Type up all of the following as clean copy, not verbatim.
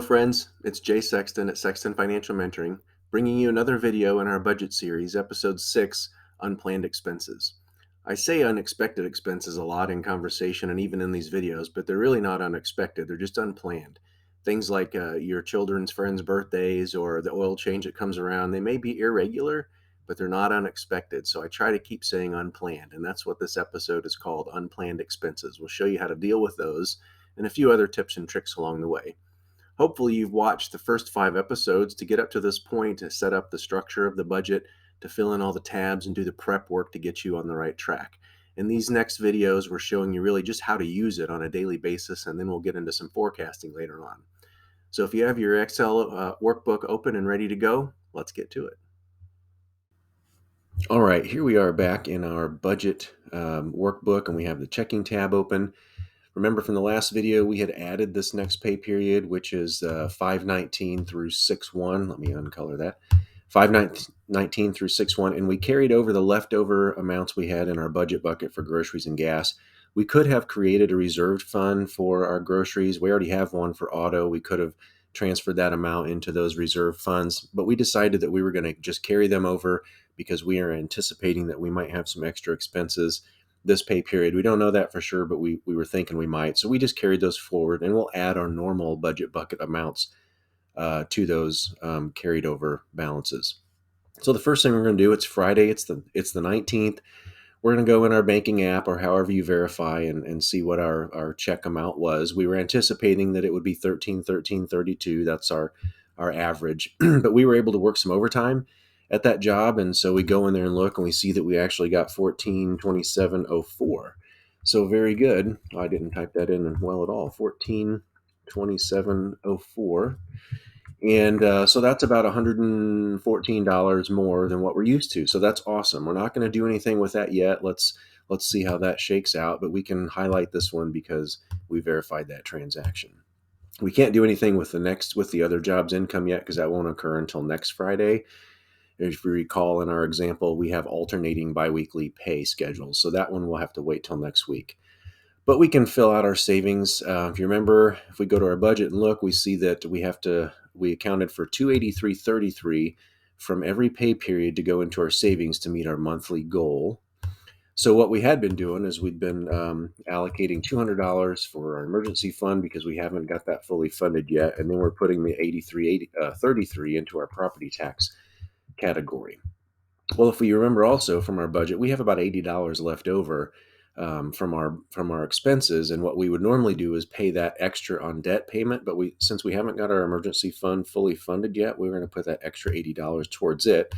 friends. It's Jay Sexton at Sexton Financial Mentoring, bringing you another video in our budget series, Episode 6, Unplanned Expenses. I say unexpected expenses a lot in conversation and even in these videos, but they're really not unexpected. They're just unplanned. Things like your children's friends' birthdays or the oil change that comes around, they may be irregular, but they're not unexpected. So I try to keep saying unplanned, and that's what this episode is called, Unplanned Expenses. We'll show you how to deal with those and a few other tips and tricks along the way. Hopefully, you've watched the first 5 episodes to get up to this point, to set up the structure of the budget, to fill in all the tabs and do the prep work to get you on the right track. In these next videos, we're showing you really just how to use it on a daily basis, and then we'll get into some forecasting later on. So if you have your Excel workbook open and ready to go, let's get to it. All right, here we are back in our budget workbook, and we have the checking tab open. Remember from the last video, we had added this next pay period, which is 5/19 through 6/1. Let me uncolor that. 5/19 through 6/1, and we carried over the leftover amounts we had in our budget bucket for groceries and gas. We could have created a reserved fund for our groceries. We already have one for auto. We could have transferred that amount into those reserve funds, but we decided that we were going to just carry them over because we are anticipating that we might have some extra expenses this pay period. We don't know that for sure, but we were thinking we might. So we just carried those forward, and we'll add our normal budget bucket amounts to those carried over balances. So the first thing we're going to do, it's Friday, it's the 19th. We're going to go in our banking app or however you verify and see what our check amount was. We were anticipating that it would be $13.32. That's our average, but we were able to work some overtime at that job, and so we go in there and look, and we see that we actually got $14.2704. So very good. I didn't type that in well at all. $14.2704. And so that's about $114 more than what we're used to. So that's awesome. We're not going to do anything with that yet. Let's see how that shakes out. But we can highlight this one because we verified that transaction. We can't do anything with the other job's income yet because that won't occur until next Friday. If you recall in our example, we have alternating biweekly pay schedules. So that one will have to wait till next week. But we can fill out our savings. If you remember, if we go to our budget and look, we see that we accounted for $283.33 from every pay period to go into our savings to meet our monthly goal. So what we had been doing is we'd been allocating $200 for our emergency fund because we haven't got that fully funded yet. And then we're putting the $83.33 into our property tax category. Well, if we remember also from our budget, we have about $80 left over from our expenses, and what we would normally do is pay that extra on debt payment. But since we haven't got our emergency fund fully funded yet, we're going to put that extra $80 towards it.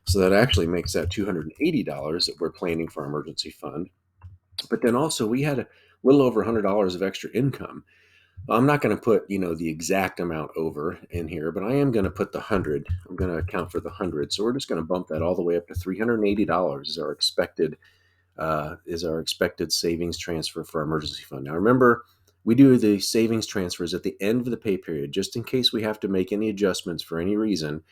So that actually makes that $280 that we're planning for our emergency fund. But then also we had a little over $100 of extra income. I'm not going to put, the exact amount over in here, but I am going to put the 100. I'm going to account for the 100. So we're just going to bump that all the way up to $380 is our expected savings transfer for our emergency fund. Now, remember, we do the savings transfers at the end of the pay period, just in case we have to make any adjustments for any reason.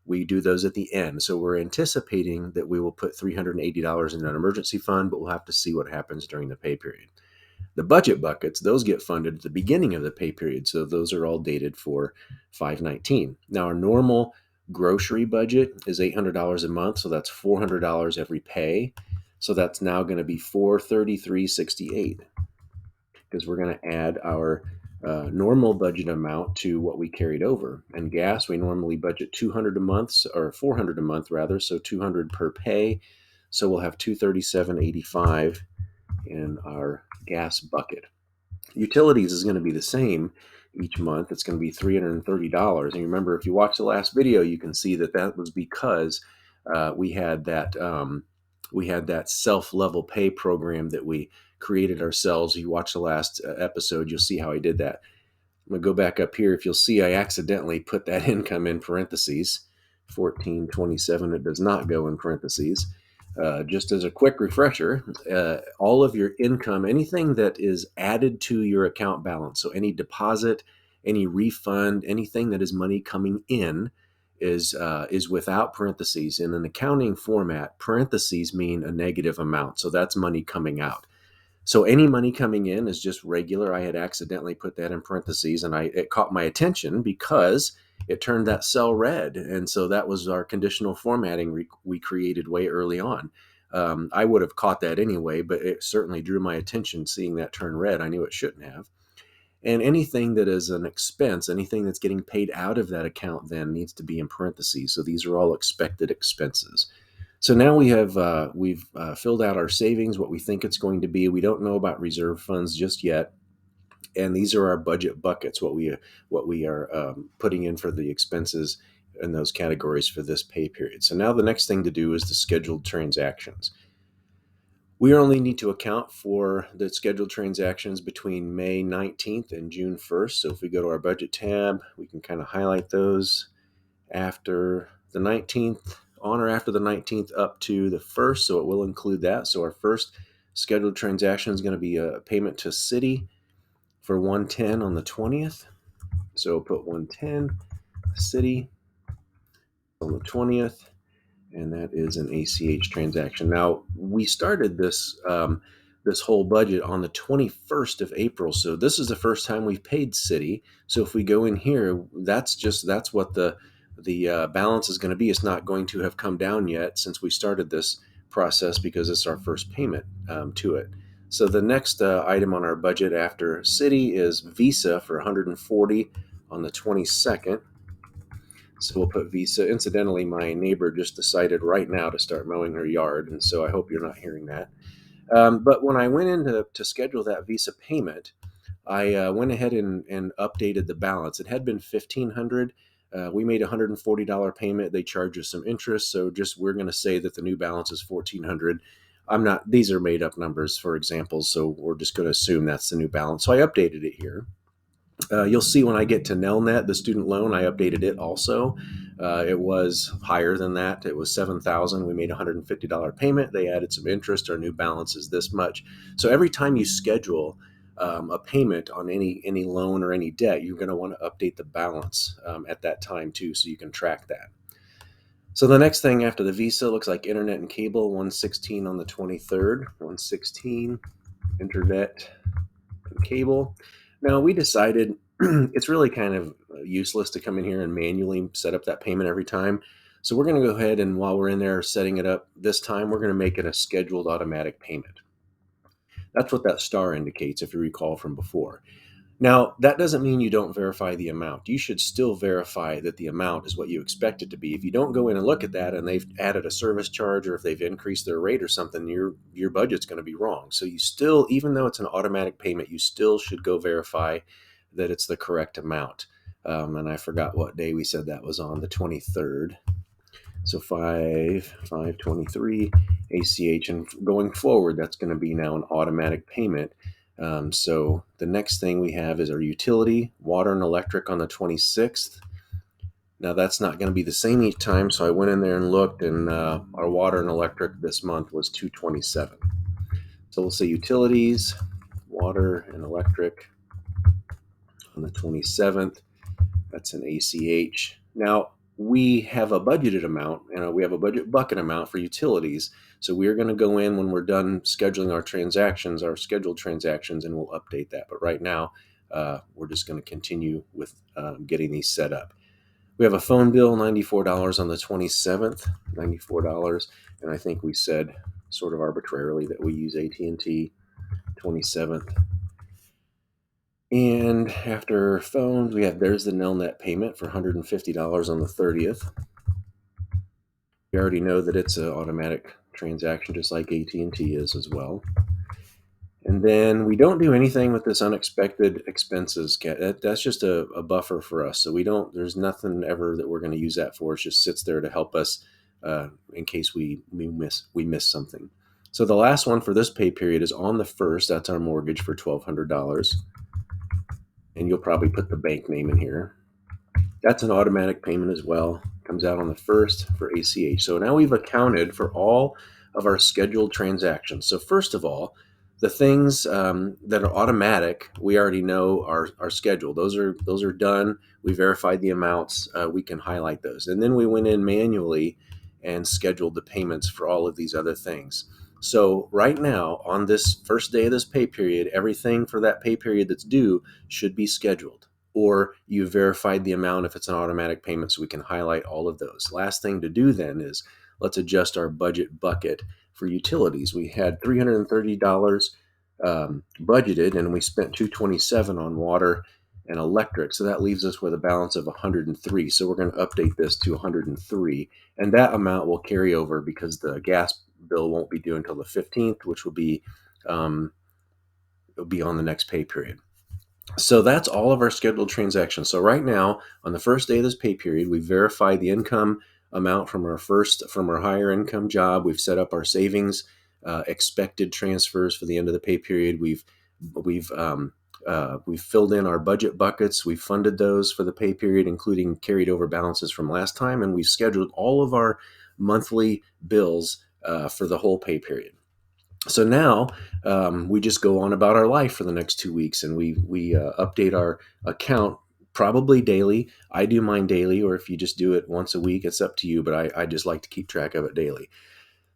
We do those at the end. So we're anticipating that we will put $380 in an emergency fund, but we'll have to see what happens during the pay period. The budget buckets, those get funded at the beginning of the pay period. So those are all dated for 5/19. Now, our normal grocery budget is $800 a month. So that's $400 every pay. So that's now going to be $433.68 because we're going to add our normal budget amount to what we carried over. And gas, we normally budget $200 a month, or $400 a month rather, so $200 per pay. So we'll have $237.85 in our gas bucket. Utilities is going to be the same each month. It's going to be $330. And remember, if you watch the last video, you can see that was because we had that self-level pay program that we created ourselves. If you watch the last episode, you'll see how I did that. I'm going to go back up here. If you'll see, I accidentally put that income in parentheses, 1427. It does not go in parentheses. Just as a quick refresher, all of your income, anything that is added to your account balance, so any deposit, any refund, anything that is money coming in, is without parentheses. In an accounting format, parentheses mean a negative amount, so that's money coming out. So any money coming in is just regular. I had accidentally put that in parentheses, and it caught my attention because it turned that cell red, and so that was our conditional formatting we created way early on. I would have caught that anyway, but it certainly drew my attention seeing that turn red. I knew it shouldn't have. And anything that is an expense, anything that's getting paid out of that account, then needs to be in parentheses. So these are all expected expenses. So now we've filled out our savings, what we think it's going to be. We don't know about reserve funds just yet, and these are our budget buckets. What we are putting in for the expenses in those categories for this pay period. So now the next thing to do is the scheduled transactions. We only need to account for the scheduled transactions between May 19th and June 1st. So if we go to our budget tab, we can kind of highlight those after the 19th, on or after the 19th up to the 1st. So it will include that. So our first scheduled transaction is going to be a payment to City for 110 on the 20th. So put 110 City on the 20th, and that is an ACH transaction. Now we started this whole budget on the 21st of April, so this is the first time we've paid City. So if we go in here, that's what the balance is going to be. It's not going to have come down yet since we started this process because it's our first payment to it. So the next item on our budget after City is Visa for 140 on the 22nd. So we'll put Visa. Incidentally, my neighbor just decided right now to start mowing her yard, and so I hope you're not hearing that. But when I went in to schedule that Visa payment, I went ahead and updated the balance. It had been $1,500. We made a $140 payment. They charge us some interest, so just we're going to say that the new balance is $1,400. I'm not. These are made up numbers for examples, so we're just going to assume that's the new balance. So I updated it here. You'll see when I get to Nelnet, the student loan, I updated it also. It was higher than that. It was $7,000. We made a $150 payment. They added some interest. Our new balance is this much. So every time you schedule a payment on any loan or any debt, you're going to want to update the balance at that time too, so you can track that. So the next thing after the Visa looks like internet and cable, 116 on the 23rd, 116 internet and cable. Now we decided it's really kind of useless to come in here and manually set up that payment every time. So we're going to go ahead and while we're in there setting it up this time, we're going to make it a scheduled automatic payment. That's what that star indicates, if you recall from before. Now, that doesn't mean you don't verify the amount. You should still verify that the amount is what you expect it to be. If you don't go in and look at that and they've added a service charge or if they've increased their rate or something, your budget's going to be wrong. So you still, even though it's an automatic payment, you still should go verify that it's the correct amount. And I forgot what day we said that was on, the 23rd. So 5/5/23 ACH, and going forward, that's going to be now an automatic payment. So the next thing we have is our utility, water and electric on the 26th. Now that's not going to be the same each time, so I went in there and looked, and our water and electric this month was $227. So we'll say utilities, water and electric on the 27th. That's an ACH. Now we have a budgeted amount, and we have a budget bucket amount for utilities. So we're going to go in when we're done scheduling our transactions, our scheduled transactions, and we'll update that. But right now, we're just going to continue with getting these set up. We have a phone bill, $94 on the 27th, $94. And I think we said sort of arbitrarily that we use AT&T, 27th. And after phones, there's the Nelnet payment for $150 on the 30th. We already know that it's an automatic transaction, just like AT&T is as well. And then we don't do anything with this unexpected expenses. That's just a buffer for us. So there's nothing ever that we're going to use that for. It just sits there to help us in case we miss something. So the last one for this pay period is on the 1st. That's our mortgage for $1,200. And you'll probably put the bank name in here. That's an automatic payment as well. Comes out on the 1st for ACH. So now we've accounted for all of our scheduled transactions. So first of all, the things that are automatic, we already know are scheduled. Those are done. We verified the amounts. We can highlight those. And then we went in manually and scheduled the payments for all of these other things. So right now, on this first day of this pay period, everything for that pay period that's due should be scheduled. Or you verified the amount if it's an automatic payment, so we can highlight all of those. Last thing to do then is let's adjust our budget bucket for utilities. We had $330 budgeted, and we spent 227 on water and electric. So that leaves us with a balance of 103. So we're going to update this to 103, and that amount will carry over because the gas bill won't be due until the 15th, which um, will be on the next pay period. So that's all of our scheduled transactions. So right now, on the first day of this pay period, we verify the income amount from our higher income job. We've set up our savings, expected transfers for the end of the pay period. We've filled in our budget buckets. We've funded those for the pay period, including carried over balances from last time, and we've scheduled all of our monthly bills for the whole pay period. So now we just go on about our life for the next 2 weeks, and we update our account probably daily. I do mine daily, or if you just do it once a week, it's up to you. But I just like to keep track of it daily.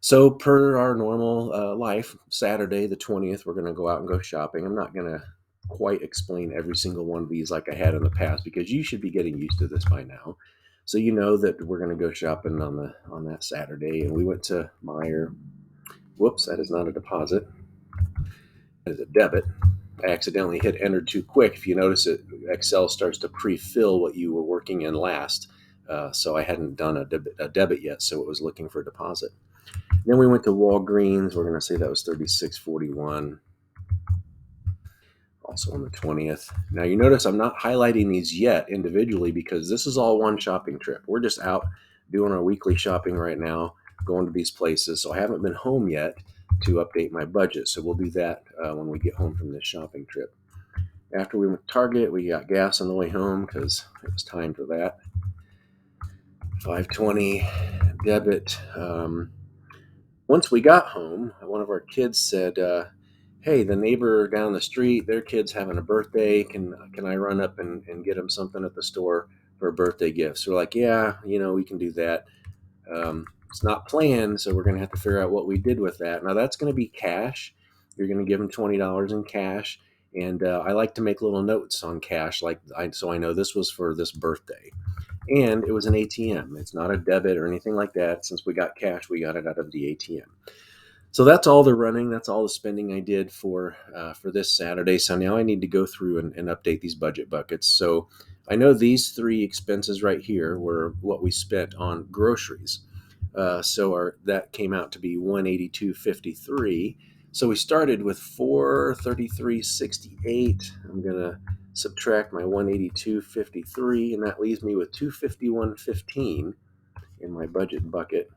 So per our normal life, Saturday the 20th, we're going to go out and go shopping. I'm not going to quite explain every single one of these like I had in the past because you should be getting used to this by now. So you know that we're going to go shopping on that Saturday, and we went to Meyer. Whoops, that is not a deposit. That is a debit. I accidentally hit enter too quick. If you notice it, Excel starts to pre-fill what you were working in last. So I hadn't done a debit yet, so it was looking for a deposit. Then we went to Walgreens. We're going to say that was 36.41, also on the 20th. Now you notice I'm not highlighting these yet individually because this is all one shopping trip. We're just out doing our weekly shopping right now, going to these places. So I haven't been home yet to update my budget. So we'll do that when we get home from this shopping trip. After we went to Target, we got gas on the way home because it was time for that. 520 debit. Once we got home, one of our kids said, "Hey, the neighbor down the street, their kid's having a birthday. Can I run up and get them something at the store for a birthday gift?" So we're like, "Yeah, we can do that." It's not planned, so we're going to have to figure out what we did with that. Now that's going to be cash. You're going to give them $20 in cash, and I like to make little notes on cash, so I know this was for this birthday. And it was an ATM. It's not a debit or anything like that. Since we got cash, we got it out of the ATM. So that's all the running. That's all the spending I did for this Saturday. So now I need to go through and update these budget buckets. So I know these three expenses right here were what we spent on groceries. That came out to be 182.53. So we started with 433.68. I'm gonna subtract my 182.53, and that leaves me with 251.15 in my budget bucket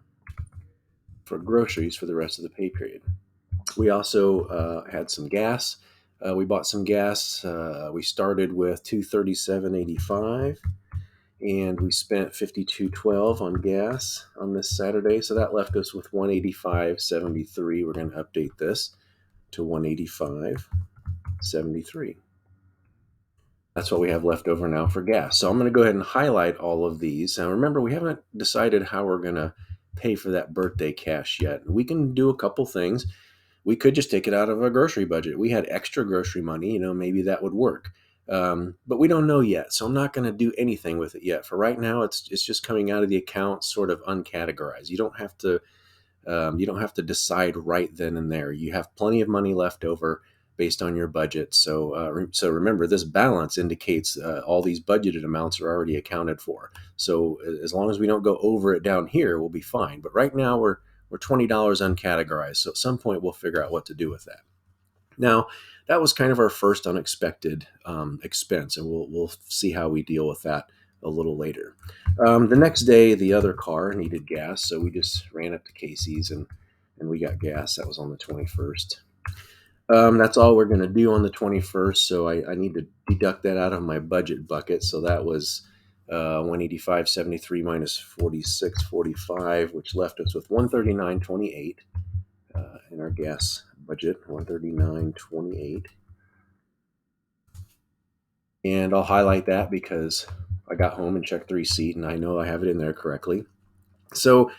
for groceries for the rest of the pay period. We also had some gas. We bought some gas. We started with 237.85, and we spent 52.12 on gas on this Saturday. So that left us with 185.73. We're going to update this to 185.73. That's what we have left over now for gas. So I'm going to go ahead and highlight all of these. Now remember, we haven't decided how we're going to pay for that birthday cash yet. We can do a couple things. We could just take it out of our grocery budget. We had extra grocery money, maybe that would work. But we don't know yet, so I'm not going to do anything with it yet. For right now, it's just coming out of the account, sort of uncategorized. You don't have to decide right then and there. You have plenty of money left over based on your budget. So remember, this balance indicates all these budgeted amounts are already accounted for. So as long as we don't go over it down here, we'll be fine. But right now we're $20 uncategorized. So at some point we'll figure out what to do with that. Now that was kind of our first unexpected expense, and we'll see how we deal with that a little later. The next day, the other car needed gas, so we just ran up to Casey's and we got gas. That was on the 21st. That's all we're going to do on the 21st, so I need to deduct that out of my budget bucket. So that was 185.73 minus 46.45, which left us with 139.28 in our gas budget, 139.28. And I'll highlight that because I got home and checked the receipt, and I know I have it in there correctly. So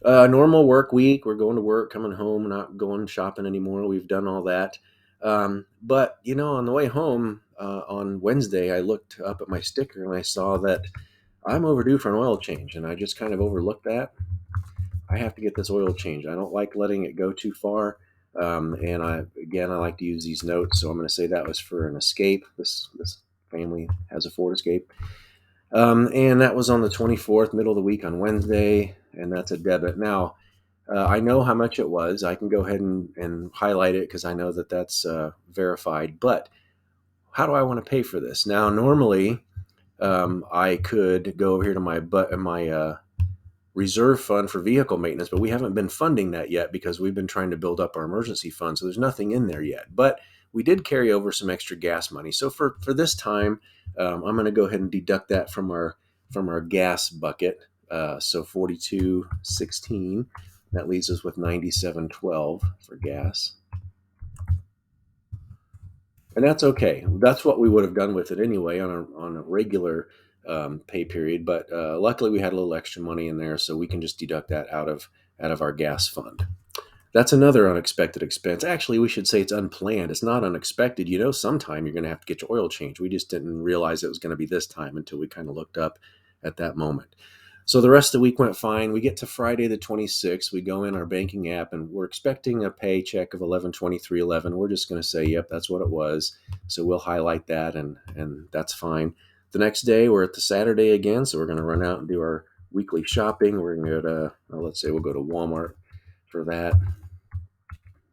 Normal work week. We're going to work, coming home, not going shopping anymore. We've done all that. But on the way home on Wednesday, I looked up at my sticker and I saw that I'm overdue for an oil change, and I just kind of overlooked that. I have to get this oil change. I don't like letting it go too far. And I like to use these notes, so I'm going to say that was for an Escape. This family has a Ford Escape, and that was on the 24th, middle of the week on Wednesday, and that's a debit. Now I know how much it was. I can go ahead and highlight it because I know that that's verified. But how do I want to pay for this? Now, normally I could go over here to my reserve fund for vehicle maintenance, but we haven't been funding that yet because we've been trying to build up our emergency fund. So there's nothing in there yet. But we did carry over some extra gas money. So for this time, I'm going to go ahead and deduct that from our gas bucket. So 42.16. That leaves us with 97.12 for gas. And that's okay. That's what we would have done with it anyway on a regular pay period. But luckily, we had a little extra money in there, so we can just deduct that out of our gas fund. That's another unexpected expense. Actually, we should say it's unplanned. It's not unexpected. Sometime you're going to have to get your oil changed. We just didn't realize it was going to be this time until we kind of looked up at that moment. So the rest of the week went fine. We get to Friday the 26th. We go in our banking app and we're expecting a paycheck of 11/23/11. We're just going to say, yep, that's what it was. So we'll highlight that and that's fine. The next day we're at the Saturday again, so we're going to run out and do our weekly shopping. We're going to go to let's say we'll go to Walmart for that.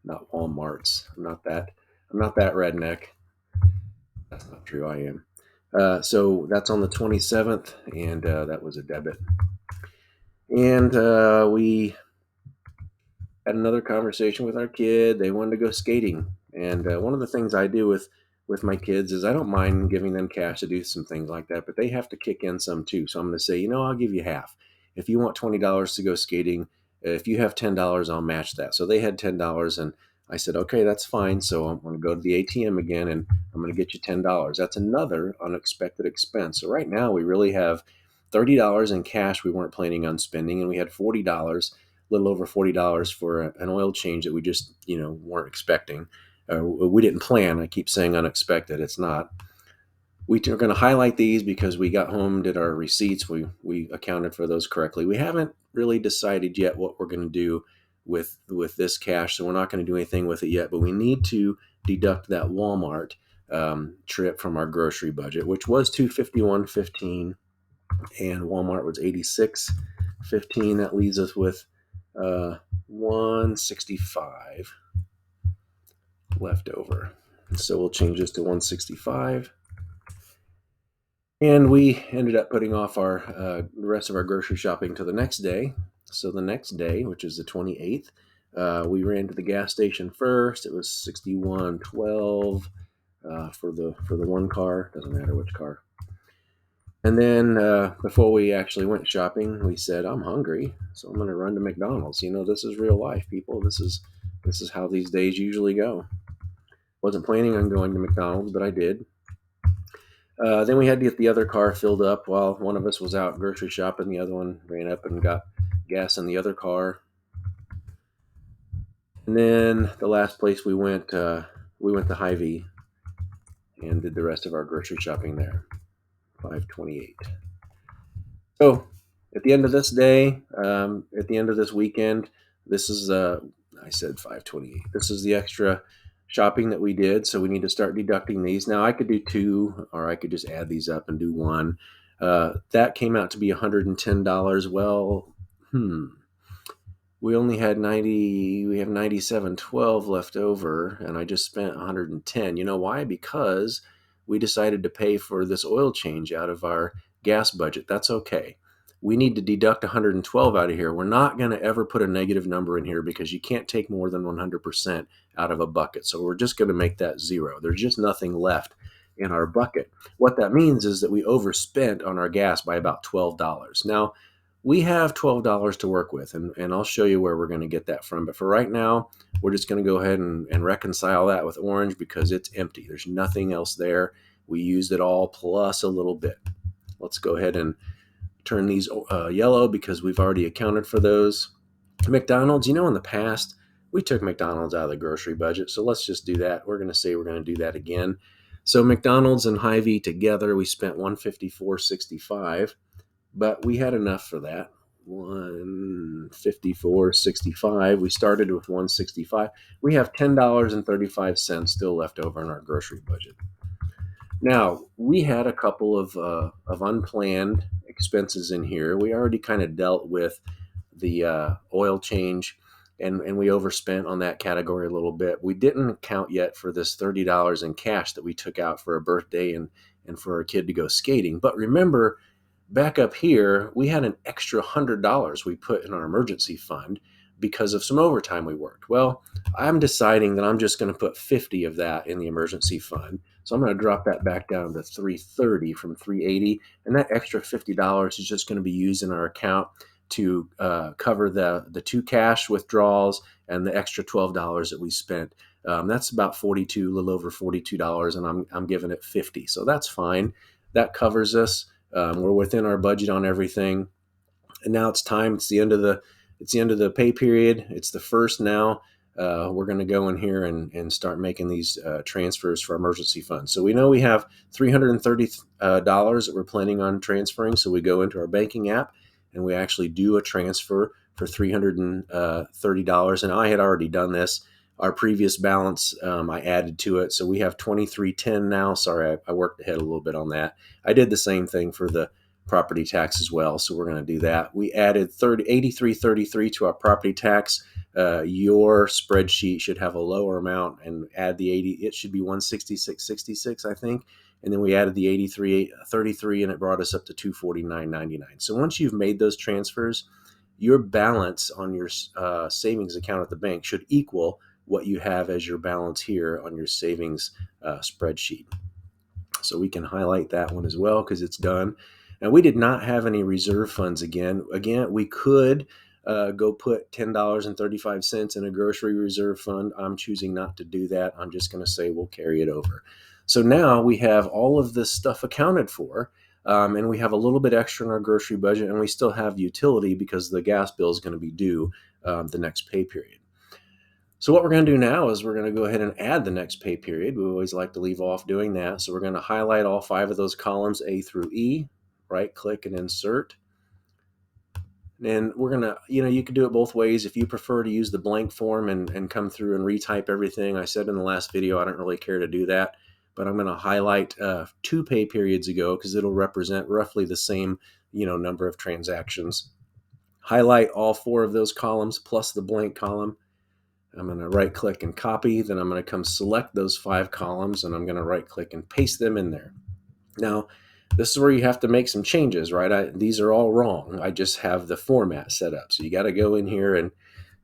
Not Walmart's. I'm not that redneck. That's not true. I am. So that's on the 27th, and that was a debit. And we had another conversation with our kid. They wanted to go skating, and one of the things I do with my kids is I don't mind giving them cash to do some things like that, but they have to kick in some too. So I'm going to say, I'll give you half. If you want $20 to go skating, if you have $10, I'll match that. So they had $10, and I said, okay, that's fine. So I'm going to go to the ATM again, and I'm going to get you $10. That's another unexpected expense. So right now we really have $30 in cash we weren't planning on spending, and we had $40, a little over $40 for an oil change that we just weren't expecting. We didn't plan. I keep saying unexpected. It's not. We are going to highlight these because we got home, did our receipts. We accounted for those correctly. We haven't really decided yet what we're going to do with this cash, so we're not going to do anything with it yet. But we need to deduct that Walmart trip from our grocery budget, which was $251.15, and Walmart was $86.15. That leaves us with 165 left over. So we'll change this to 165. And we ended up putting off the rest of our grocery shopping to the next day. So the next day, which is the 28th, we ran to the gas station first. It was 61.12 for the one car. Doesn't matter which car. And then before we actually went shopping, we said, I'm hungry, so I'm going to run to McDonald's. This is real life, people. This is how these days usually go. Wasn't planning on going to McDonald's, but I did. Then we had to get the other car filled up while one of us was out grocery shopping. The other one ran up and got gas in the other car. And then the last place we went to Hy-Vee and did the rest of our grocery shopping there. 528. So at the end of this day, at the end of this weekend, this is I said 528. This is the extra shopping that we did. So we need to start deducting these. Now I could do two, or I could just add these up and do one. That came out to be $110. Well, we only had 90. We have 97.12 left over, and I just spent 110. You know why? Because we decided to pay for this oil change out of our gas budget. That's okay. We need to deduct 112 out of here. We're not going to ever put a negative number in here because you can't take more than 100% out of a bucket. So we're just going to make that zero. There's just nothing left in our bucket. What that means is that we overspent on our gas by about $12. Now, we have $12 to work with, and I'll show you where we're going to get that from. But for right now, we're just going to go ahead and reconcile that with orange because it's empty. There's nothing else there. We used it all plus a little bit. Let's go ahead and turn these yellow because we've already accounted for those. McDonald's, in the past, we took McDonald's out of the grocery budget. So let's just do that. We're going to say we're going to do that again. So McDonald's and Hy-Vee together, we spent 154.65, but we had enough for that. 154.65. We started with 165. We have $10.35 still left over in our grocery budget. Now, we had a couple of unplanned expenses in here. We already kind of dealt with the oil change, and we overspent on that category a little bit. We didn't account yet for this $30 in cash that we took out for a birthday and for a kid to go skating. But remember, back up here, we had an extra $100 we put in our emergency fund because of some overtime we worked. Well, I'm deciding that I'm just going to put 50 of that in the emergency fund. So I'm going to drop that back down to 330 from 380, and that extra $50 is just going to be used in our account to cover the two cash withdrawals and the extra $12 that we spent. That's about 42, a little over $42, and I'm giving it 50. So that's fine. That covers us. We're within our budget on everything, and now it's time. It's the end of the pay period. It's the first now. We're going to go in here and start making these transfers for emergency funds. So we know we have $330 that we're planning on transferring. So we go into our banking app and we actually do a transfer for $330. And I had already done this. Our previous balance, I added to it. So we have 2310 now. Sorry, I worked ahead a little bit on that. I did the same thing for the property tax as well. So we're going to do that. We added 8333 to our property tax. Your spreadsheet should have a lower amount and add the 80. It should be 166.66, I think. And then we added the 8333 and it brought us up to 249.99. So once you've made those transfers, your balance on your savings account at the bank should equal what you have as your balance here on your savings spreadsheet. So we can highlight that one as well because it's done. Now, we did not have any reserve funds again. Again, we could go put $10.35 in a grocery reserve fund. I'm choosing not to do that. I'm just going to say we'll carry it over. So now we have all of this stuff accounted for, and we have a little bit extra in our grocery budget, and we still have utility because the gas bill is going to be due the next pay period. So what we're going to do now is we're going to go ahead and add the next pay period. We always like to leave off doing that. So we're going to highlight all 5 of those columns, A through E, right click and insert. And we're going to, you can do it both ways. If you prefer to use the blank form and come through and retype everything, I said in the last video, I don't really care to do that. But I'm going to highlight 2 pay periods ago because it'll represent roughly the same, number of transactions. Highlight all 4 of those columns plus the blank column. I'm going to right click and copy. Then I'm going to come select those 5 columns and I'm going to right click and paste them in there. Now, this is where you have to make some changes, right? These are all wrong. I just have the format set up. So you got to go in here and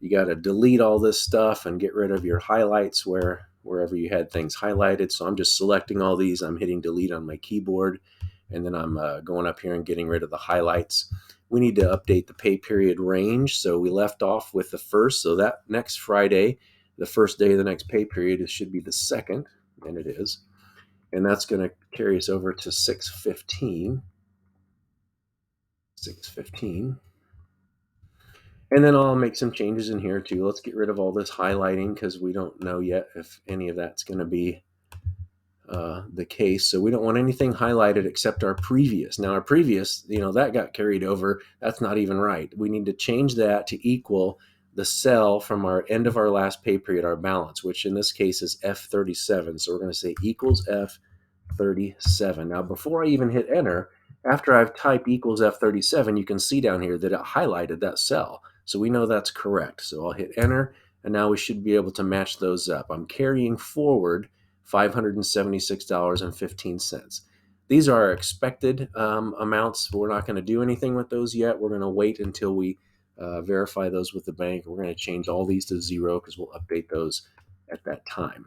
you got to delete all this stuff and get rid of your highlights wherever you had things highlighted. So I'm just selecting all these. I'm hitting delete on my keyboard. And then I'm going up here and getting rid of the highlights. We need to update the pay period range. So we left off with the 1st. So that next Friday, the first day of the next pay period, it should be the 2nd, and it is. And that's going to carry us over to 6/15. 6/15. And then I'll make some changes in here too. Let's get rid of all this highlighting because we don't know yet if any of that's going to be the case. So we don't want anything highlighted except our previous. Now our previous, that got carried over. That's not even right. We need to change that to equal the cell from our end of our last pay period, our balance, which in this case is F37. So we're going to say equals F37. Now before I even hit enter, after I've typed equals F37, you can see down here that it highlighted that cell. So we know that's correct. So I'll hit enter, and now we should be able to match those up. I'm carrying forward $576.15. These are our expected amounts. We're not going to do anything with those yet. We're going to wait until we verify those with the bank. We're going to change all these to 0 because we'll update those at that time.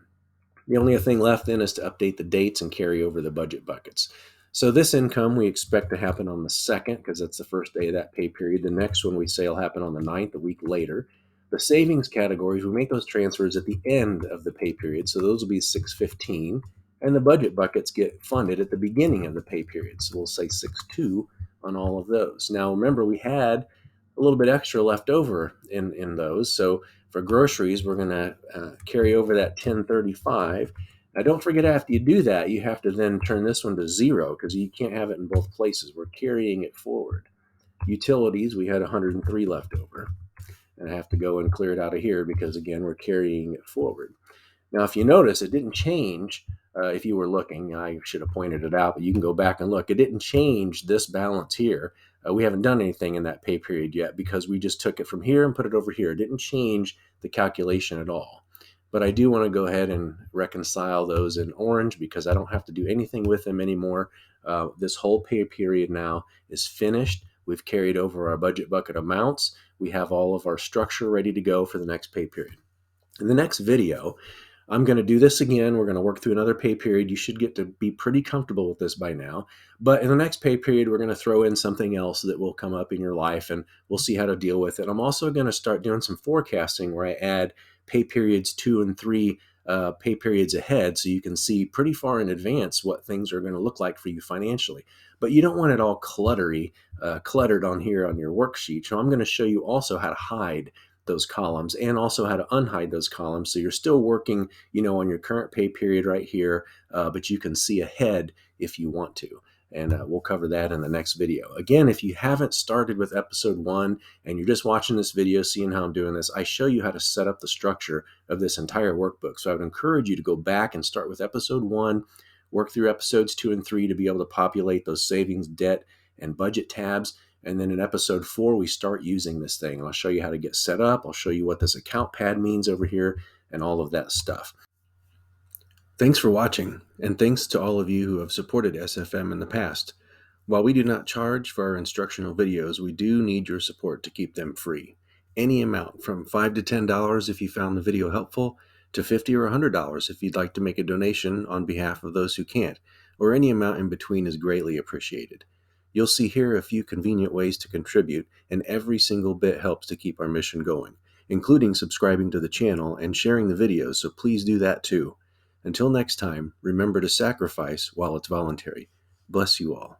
The only thing left then is to update the dates and carry over the budget buckets. So this income we expect to happen on the 2nd because that's the first day of that pay period. The next one we say will happen on the 9th, a week later. The savings categories, we make those transfers at the end of the pay period. So those will be 6/15. And the budget buckets get funded at the beginning of the pay period. So we'll say 6/2 on all of those. Now remember, we had a little bit extra left over in those. So for groceries, we're going to carry over that 1035. Now, don't forget, after you do that, you have to then turn this one to zero because you can't have it in both places. We're carrying it forward. Utilities, we had 103 left over. And I have to go and clear it out of here because, again, we're carrying it forward. Now, if you notice, it didn't change. If you were looking, I should have pointed it out, but you can go back and look. It didn't change this balance here. We haven't done anything in that pay period yet because we just took it from here and put it over here. It didn't change the calculation at all. But I do want to go ahead and reconcile those in orange because I don't have to do anything with them anymore. This whole pay period now is finished. We've carried over our budget bucket amounts. We have all of our structure ready to go for the next pay period. In the next video, I'm going to do this again. We're going to work through another pay period. You should get to be pretty comfortable with this by now. But in the next pay period, we're going to throw in something else that will come up in your life and we'll see how to deal with it. I'm also going to start doing some forecasting where I add pay periods 2 and 3 pay periods ahead so you can see pretty far in advance what things are going to look like for you financially. But you don't want it all cluttered on here on your worksheet. So I'm going to show you also how to hide those columns and also how to unhide those columns. So you're still working, on your current pay period right here, but you can see ahead if you want to. And we'll cover that in the next video. Again, if you haven't started with episode 1 and you're just watching this video, seeing how I'm doing this, I show you how to set up the structure of this entire workbook. So I would encourage you to go back and start with episode 1, work through episodes 2 and 3 to be able to populate those savings, debt, and budget tabs. And then in episode 4, we start using this thing. And I'll show you how to get set up. I'll show you what this account pad means over here and all of that stuff. Thanks for watching, and thanks to all of you who have supported SFM in the past. While we do not charge for our instructional videos, we do need your support to keep them free. Any amount from $5 to $10 if you found the video helpful, to $50 or $100 if you'd like to make a donation on behalf of those who can't, or any amount in between is greatly appreciated. You'll see here a few convenient ways to contribute, and every single bit helps to keep our mission going, including subscribing to the channel and sharing the videos, so please do that too. Until next time, remember to sacrifice while it's voluntary. Bless you all.